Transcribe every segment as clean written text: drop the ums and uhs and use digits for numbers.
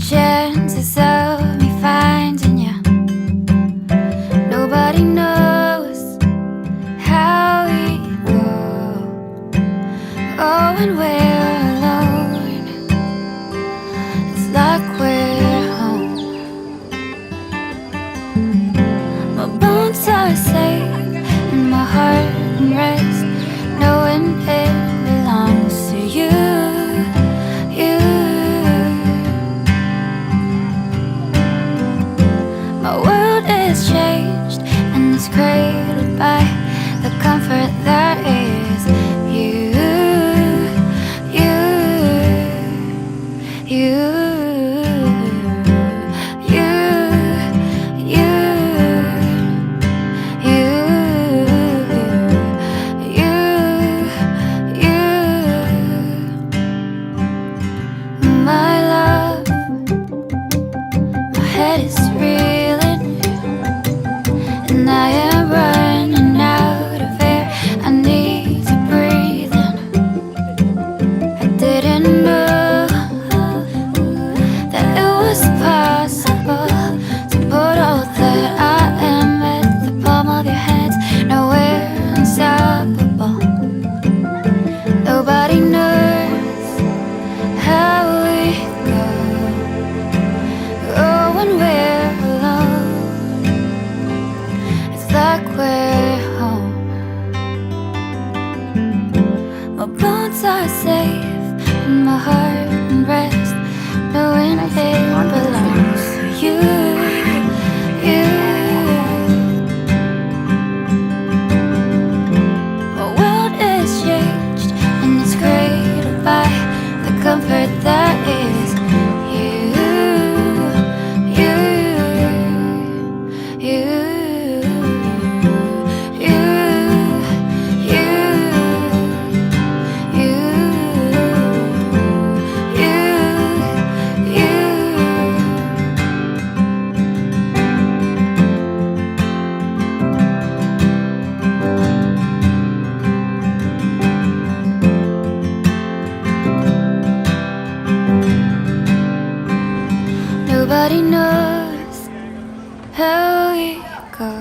chances of me finding you. Nobody knows how we go. Oh, when we're alone, it's like we're home. My bones are safe and my heart can rest, knowing it belongs to you. My world is changed and it's cradled by the comfort that is you, you, you, you, you, my love. My head is reeling and I am running out of air. I need to breathe in. I didn't know that it was possible to put all that I am at the palm of your hands. Now we're unstoppable. Nobody knows how we go. Oh, when we're alone, it's like we're home. My bones are safe and my heart can rest, knowing it belongs to you, you. My world is changed and it's cradled by the comfort that is you, you, you, you, you, you, Nobody knows how we go.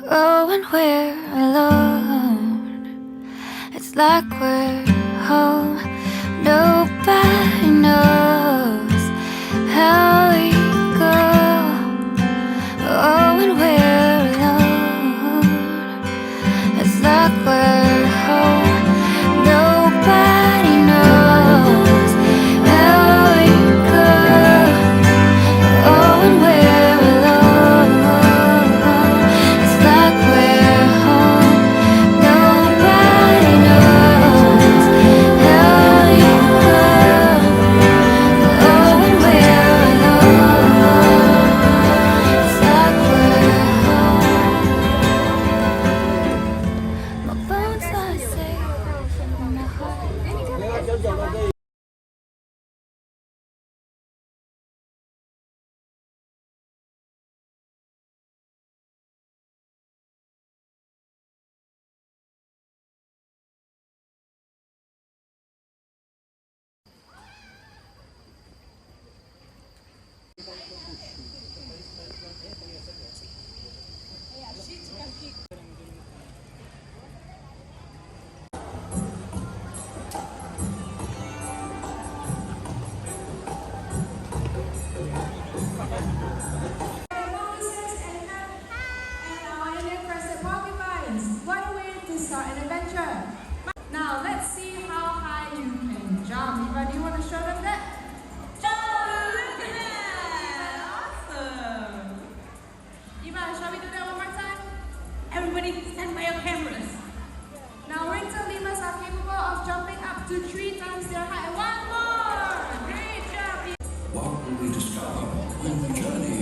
Oh, when we're alone, it's like we're home. Nobody knows how we go. Oh, when we're alone, it's like we're home. Nobody knows how we go. Oh, when we're alone, it's like we're home. Nobody knows how we go. Oh, when we're alone, it's like we're home. My bones are safe and my heart. What a way to start an adventure! Now let's see how high you can jump. Eva, do you want to show them that? Jump! Awesome! Eva, shall we do that one more time? Everybody stand by your cameras. Now Rings and lemurs are capable of jumping up to 3 times their height. One more! Great job! What will we discover when the journey